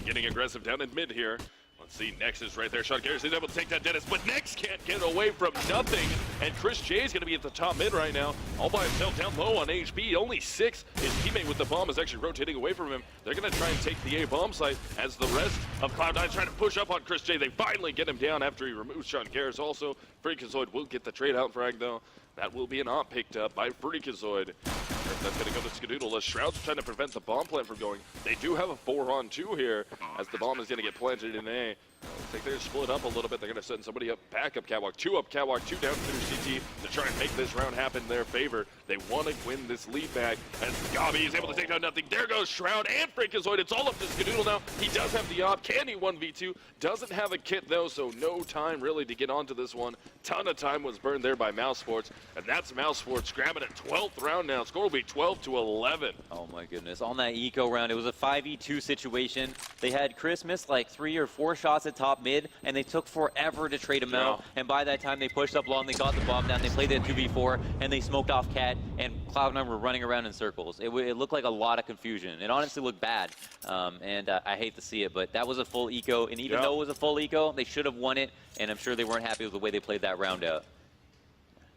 Getting aggressive down in mid here. Let's see, Nex is right there. Sean Garrett is able to take that Dennis, but Nex can't get away from Nothing. And Chris J is going to be at the top mid right now, all by himself down low on HP. Only 6. His teammate with the bomb is actually rotating away from him. They're going to try and take the A bomb site as the rest of Cloud9 trying to push up on Chris J. They finally get him down after he removes Sean Garrett. Also, Freakazoid will get the trade out frag though. That will be an op picked up by Freakazoid. That's going to go to Skadoodle as Shroud's trying to prevent the bomb plant from going. They do have a 4-on-2 here as the bomb is going to get planted in A. Looks like they're split up a little bit. They're going to send somebody up, back up Catwalk. 2 up Catwalk, 2 down through CT to try and make this round happen in their favor. They want to win this lead back as Gabi is able to take down nothing. There goes Shroud and Freakazoid. It's all up to Skadoodle now. He does have the op. Can he 1v2? Doesn't have a kit though, so no time really to get onto this one. Ton of time was burned there by mousesports, and that's mousesports grabbing a 12th round now. Score will be 12-11. Oh my goodness. On that eco round, it was a 5v2 situation. They had Chris miss like 3 or 4 shots at top mid, and they took forever to trade him out. And by that time, they pushed up long, they got the bomb down, they played it 2v4, and they smoked off Cat, and Cloud9 were running around in circles. It looked like a lot of confusion. It honestly looked bad, and I hate to see it, but that was a full eco, and even though it was a full eco, they should have won it, and I'm sure they weren't happy with the way they played that round out.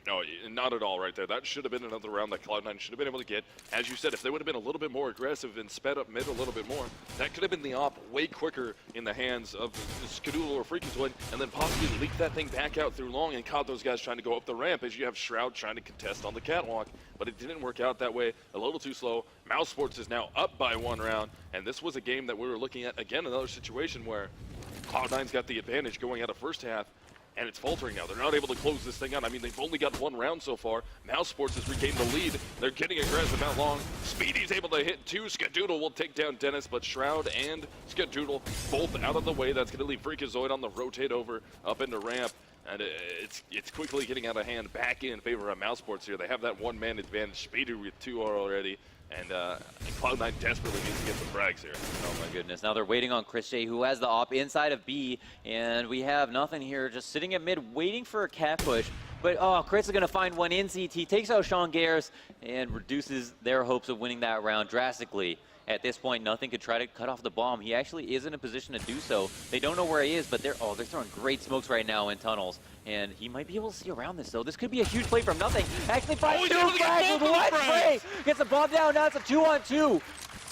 No, not at all right there. That should have been another round that Cloud9 should have been able to get. As you said, if they would have been a little bit more aggressive and sped up mid a little bit more, that could have been the op way quicker in the hands of Skadoodle or Freakazoid, and then possibly leak that thing back out through long and caught those guys trying to go up the ramp as you have Shroud trying to contest on the catwalk. But it didn't work out that way. A little too slow. mousesports is now up by 1 round, and this was a game that we were looking at, again, another situation where Cloud9's got the advantage going out of first half, and it's faltering now. They're not able to close this thing out. I mean, they've only got 1 round so far. mousesports has regained the lead. They're getting aggressive out long. Speedy's able to hit 2. Skadoodle will take down Dennis, but Shroud and Skadoodle both out of the way. That's going to leave Freakazoid on the rotate over up into ramp. And it's quickly getting out of hand back in favor of mousesports here. They have that 1-man advantage. Speedy with 2 already. And Cloud9 desperately needs to get the frags here. Oh my goodness. Now they're waiting on Chris J, who has the op inside of B, and we have nothing here, just sitting at mid, waiting for a cat push. But Chris is going to find one in CT, takes out Sean Garris, and reduces their hopes of winning that round drastically. At this point, nothing could try to cut off the bomb. He actually is in a position to do so. They don't know where he is, but they're throwing great smokes right now in tunnels. And he might be able to see around this, though. This could be a huge play from nothing. Actually finds 2 frags with 1 spray. Gets the bomb down, now it's a 2-on-2.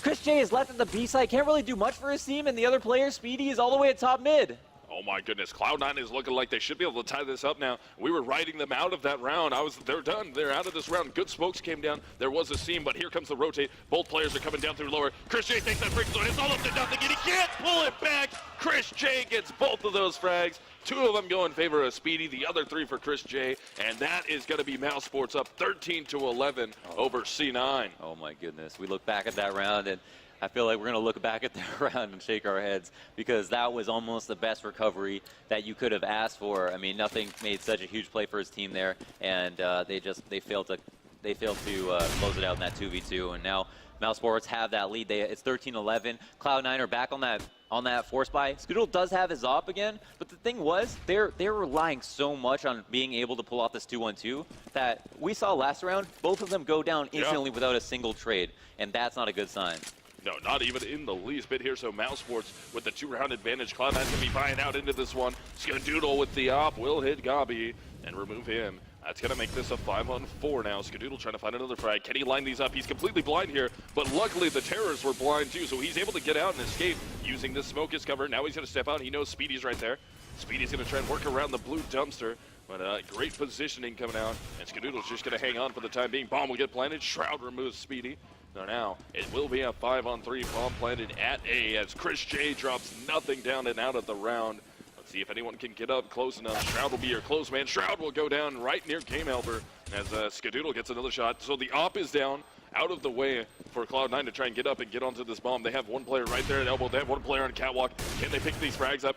Chris J is left at the B side, can't really do much for his team, and the other player, Speedy, is all the way at top mid. Oh my goodness, Cloud9 is looking like they should be able to tie this up now. We were riding them out of that round. They're done. They're out of this round. Good smokes came down. There was a seam, but here comes the rotate. Both players are coming down through lower. Chris J takes that Freakazoid. It's all up to nothing, and he can't pull it back. Chris J gets both of those frags. 2 of them go in favor of Speedy, the other 3 for Chris J, and that is going to be mousesports up 13-11 over C9. Oh my goodness. We look back at that round, and I feel like we're going to look back at that round and shake our heads, because that was almost the best recovery that you could have asked for. I mean, nothing made such a huge play for his team there, and they failed to close it out in that 2v2, and now mousesports have that lead. It's 13-11. Cloud9 are back on that force buy. Skadoodle does have his op again, but the thing was, they're relying so much on being able to pull off this 2-1-2 that we saw last round, both of them go down instantly without a single trade, and that's not a good sign. No, not even in the least bit here. So mousesports with the 2-round advantage. Cloud9 going to be buying out into this one. Skadoodle with the op will hit Gabi and remove him. That's going to make this a 5-on-4 now. Skadoodle trying to find another frag. Can he line these up? He's completely blind here, but luckily the terrors were blind too, so he's able to get out and escape using this smoke as cover. Now he's going to step out. He knows Speedy's right there. Speedy's going to try and work around the blue dumpster, but great positioning coming out, and Skadoodle's just going to hang on for the time being. Bomb will get planted. Shroud removes Speedy. Now, it will be a 5-on-3 bomb planted at A as Chris J drops nothing down and out of the round. Let's see if anyone can get up close enough. Shroud will be your close man. Shroud will go down right near Game Helper as Skadoodle gets another shot. So the op is down, out of the way for Cloud9 to try and get up and get onto this bomb. They have 1 player right there at elbow. They have 1 player on catwalk. Can they pick these frags up?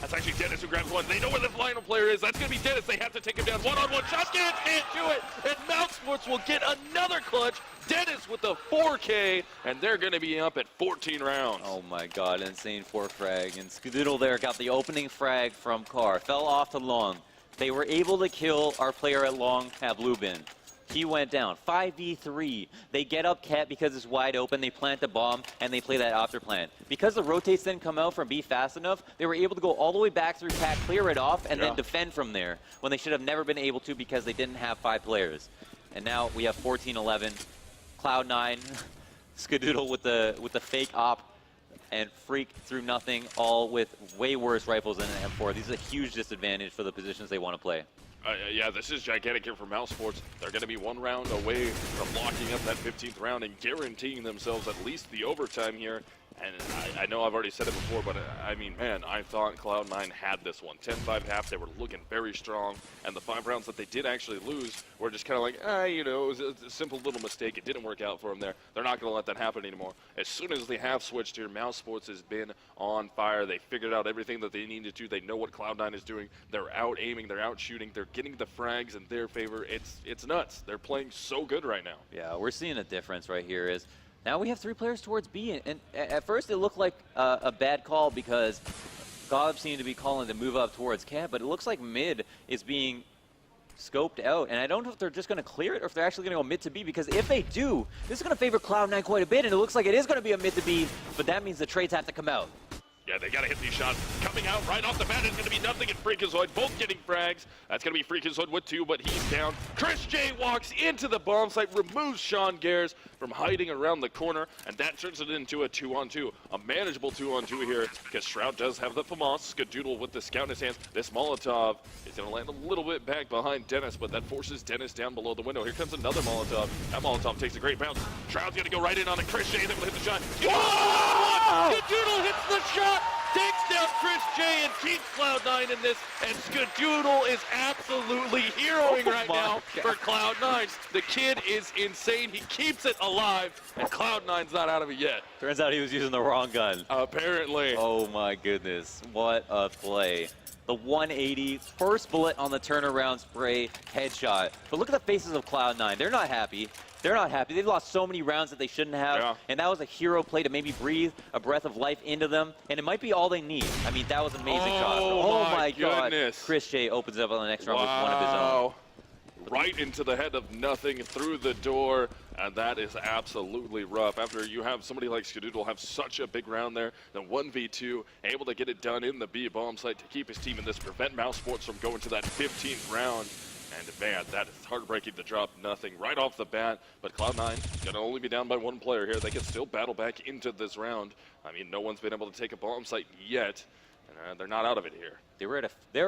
That's actually Dennis who grabs 1. They know where the final player is. That's going to be Dennis. They have to take him down. 1-on-1 shot. Can't do it. And mousesports will get another clutch. Dennis with the 4K, and they're going to be up at 14 rounds. Oh my god, insane 4 frag. And Skadoodle there got the opening frag from Carr. Fell off to long. They were able to kill our player at long at blue bin. He went down. 5v3. They get up Cat because it's wide open. They plant the bomb, and they play that after plant. Because the rotates didn't come out from B fast enough, they were able to go all the way back through Cat, clear it off, and then defend from there, when they should have never been able to because they didn't have 5 players. And now we have 14-11. Cloud9, Skadoodle with the fake op, and Freak through nothing, all with way worse rifles than an M4. These are a huge disadvantage for the positions they want to play. Yeah, this is gigantic here for mousesports. They're going to be 1 round away from locking up that 15th round and guaranteeing themselves at least the overtime here. And I know I've already said it before, but I mean, man, I thought Cloud9 had this one. 10-5 half, they were looking very strong. And the 5 rounds that they did actually lose were just kind of like, you know, it was a simple little mistake. It didn't work out for them there. They're not going to let that happen anymore. As soon as they have switched here, mousesports has been on fire. They figured out everything that they needed to. They know what Cloud9 is doing. They're out aiming, they're out shooting, they're getting the frags in their favor. It's nuts. They're playing so good right now. Yeah, we're seeing a difference right here is now we have 3 players towards B, and at first it looked like a bad call because Gob seemed to be calling to move up towards Cat, but it looks like mid is being scoped out, and I don't know if they're just going to clear it or if they're actually going to go mid to B, because if they do, this is going to favor Cloud9 quite a bit, and it looks like it is going to be a mid to B, but that means the trades have to come out. Yeah, they got to hit these shots. Coming out right off the bat is going to be nothing and Freakazoid both getting frags. That's going to be Freakazoid with 2, but he's down. Chris J walks into the bomb site, removes Sean Gares from hiding around the corner, and that turns it into a 2-on-2. A manageable 2-on-2 here, because Shroud does have the FAMAS. Skadoodle with the scout in his hands. This Molotov is going to land a little bit back behind Dennis, but that forces Dennis down below the window. Here comes another Molotov. That Molotov takes a great bounce. Shroud's going to go right in on it. Chris J is able to hit the shot. Skadoodle hits the shot, takes down Chris J and keeps Cloud9 in this, and Skadoodle is absolutely heroing right now for Cloud9. The kid is insane. He keeps it alive, and Cloud9's not out of it yet. Turns out he was using the wrong gun. Apparently. Oh my goodness, what a play. The 180, first bullet on the turnaround spray, headshot. But look at the faces of Cloud9. They're not happy. They're not happy. They've lost so many rounds that they shouldn't have, and that was a hero play to maybe breathe a breath of life into them, and it might be all they need. I mean, that was an amazing shot. Oh my goodness. God. Chris J opens up on the next round with one of his own. Right into the head of nothing, through the door, and that is absolutely rough. After you have somebody like Skadoodle have such a big round there, the 1v2, able to get it done in the B bomb site to keep his team in this, prevent mousesports from going to that 15th round. And man, that is heartbreaking to drop nothing right off the bat. But Cloud9 gonna only be down by 1 player here. They can still battle back into this round. I mean, no one's been able to take a bomb site yet, and they're not out of it here. They were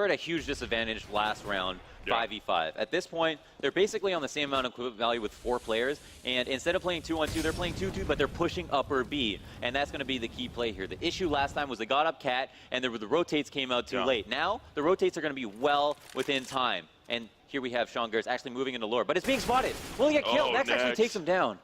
at a huge disadvantage last round, 5v5. At this point, they're basically on the same amount of equivalent value with 4 players, and instead of playing 2-on-2, they're playing 2-2, but they're pushing upper B, and that's going to be the key play here. The issue last time was they got up Cat, and the rotates came out too late. Now, the rotates are going to be well within time, and here we have Sean Gares actually moving into lore, but it's being spotted. Will he get killed? Nex actually takes him down.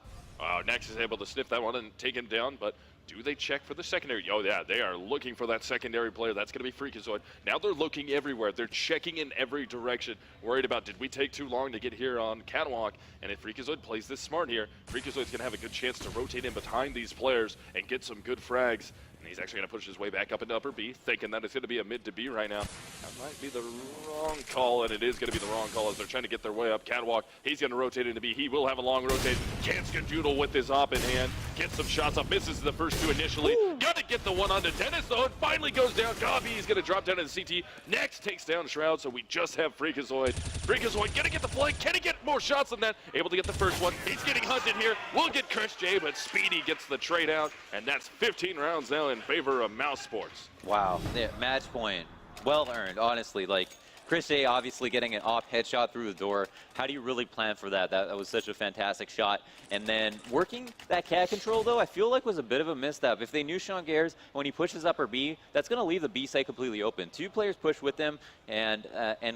Nex is able to sniff that one and take him down, but do they check for the secondary? Oh yeah, they are looking for that secondary player. That's going to be Freakazoid. Now they're looking everywhere. They're checking in every direction, worried about, did we take too long to get here on Catwalk? And if Freakazoid plays this smart here, Freakazoid's going to have a good chance to rotate in behind these players and get some good frags. And he's actually going to push his way back up into upper B, thinking that it's going to be a mid to B right now. That might be the wrong call, and it is going to be the wrong call as they're trying to get their way up. Catwalk, he's going to rotate into B. He will have a long rotate. Can't Skadoodle with his op in hand. Gets some shots up, misses the first 2 initially. Gonna get the one onto Dennis, though, and finally goes down. Gabi is going to drop down into CT. Next takes down Shroud, so we just have Freakazoid. Freakazoid gonna get the flank. Can he get more shots than that? Able to get the first one. He's getting hunted here. We'll get Chris J, but Speedy gets the trade out, and that's 15 rounds now in favor of mousesports. Wow, yeah, match point. Well earned, honestly. Like, Chris J obviously getting an off headshot through the door. How do you really plan for that? That was such a fantastic shot. And then working that cat control, though, I feel like was a bit of a misstep. If they knew Sean Gares, when he pushes upper B, that's going to leave the B site completely open. 2 players push with them, and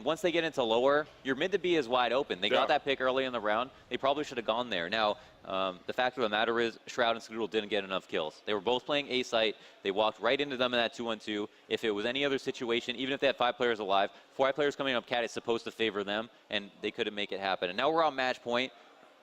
once they get into lower, your mid to B is wide open. They got that pick early in the round. They probably should have gone there. Now, the fact of the matter is, Shroud and Skadoodle didn't get enough kills. They were both playing A site. They walked right into them in that 2-on-2. If it was any other situation, even if they had 5 players alive, 4 players coming up Cat is supposed to favor them, and they couldn't make it happen. And now we're on match point.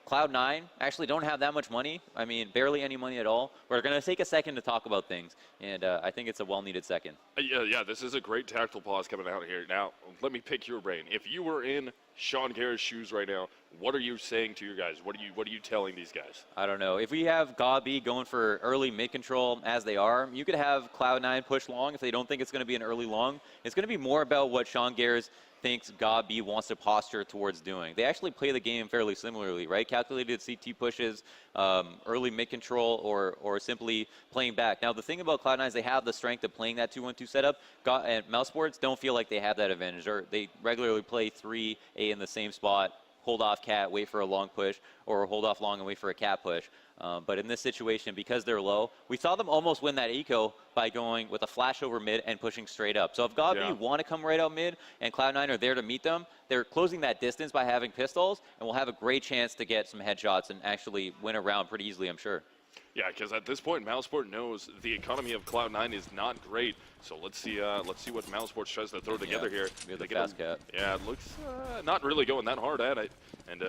Cloud9 actually don't have that much money. I mean, barely any money at all. We're going to take a second to talk about things, and I think it's a well-needed second. Yeah, this is a great tactical pause coming out here. Now, let me pick your brain. If you were in Sean Gares' shoes right now, what are you saying to your guys? What are you telling these guys? I don't know. If we have Gabi going for early mid control as they are, you could have Cloud9 push long if they don't think it's going to be an early long. It's going to be more about what Sean Gares thinks God B wants to posture towards doing. They actually play the game fairly similarly, right? Calculated CT pushes, early mid control, or simply playing back. Now, the thing about Cloud9 is they have the strength of playing that 2-1-2 setup. And mousesports don't feel like they have that advantage. Or they regularly play 3A in the same spot, hold off cat, wait for a long push, or hold off long and wait for a cat push. But in this situation, because they're low, we saw them almost win that eco by going with a flash over mid and pushing straight up. So if God B want to come right out mid and Cloud9 are there to meet them, they're closing that distance by having pistols, and will have a great chance to get some headshots and actually win a round pretty easily, I'm sure. Yeah, because at this point, mousesports knows the economy of Cloud9 is not great. So let's see what mousesports tries to throw together here. The fast cat. Yeah, it looks not really going that hard at it. And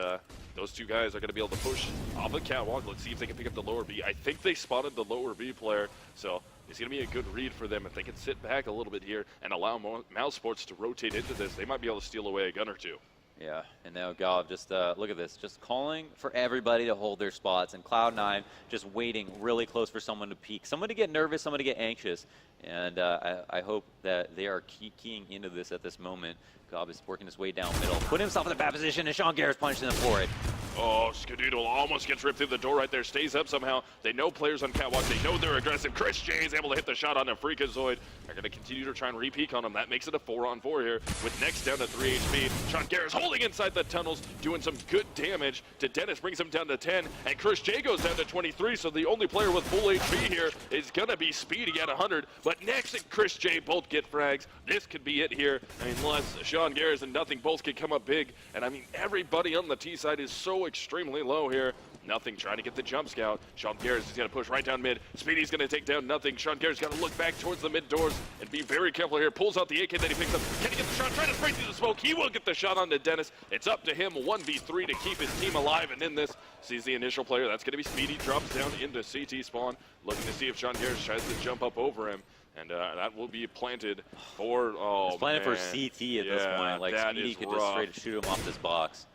those two guys are going to be able to push off the catwalk. Let's see if they can pick up the lower B. I think they spotted the lower B player, so it's going to be a good read for them. If they can sit back a little bit here and allow mousesports to rotate into this, they might be able to steal away a gun or two. Yeah, and now Gav just, look at this, just calling for everybody to hold their spots, and Cloud9 just waiting really close for someone to peek, someone to get nervous, someone to get anxious, and I hope that they are keying into this at this moment. Gav is working his way down middle, putting himself in a bad position, and Sean Garrett's punching him for it. Oh, Skadoodle almost gets ripped through the door right there, stays up somehow. They know players on catwalk, they know they're aggressive. Chris J is able to hit the shot on a Freakazoid. They're going to continue to try and re-peek on him. That makes it a 4-on-4 here, with Next down to 3 HP. Sean Garrett's holding inside the tunnels, doing some good damage to Dennis, brings him down to 10, and Chris J goes down to 23, so the only player with full HP here is going to be Speedy at 100, but Next and Chris J both get frags. This could be it here, unless Sean Garrett and Nothing both can come up big, and I mean, everybody on the T side is so extremely low here. Nothing trying to get the jump scout. Sean Garrett is going to push right down mid. Speedy's going to take down Nothing. Sean Garrett's got to look back towards the mid doors and be very careful here. Pulls out the AK that he picks up. Can he get the shot? Trying to spray through the smoke. He will get the shot onto Dennis. It's up to him, 1v3 to keep his team alive. And in this, sees the initial player. That's going to be Speedy. Drops down into CT spawn. Looking to see if Sean Garrett tries to jump up over him. And that will be planted for, it's planted for CT at this point. Like, Speedy could just straight shoot him off this box.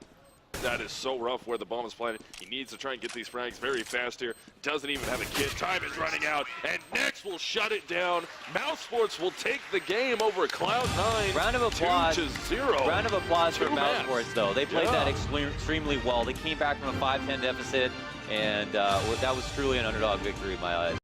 That is so rough where the bomb is planted. He needs to try and get these frags very fast here. Doesn't even have a kit. Time is running out. And Next will shut it down. mousesports will take the game over Cloud9. Round of applause. 2-0. Round of applause for mousesports, though. They played that extremely well. They came back from a 5-10 deficit, and that was truly an underdog victory in my eyes.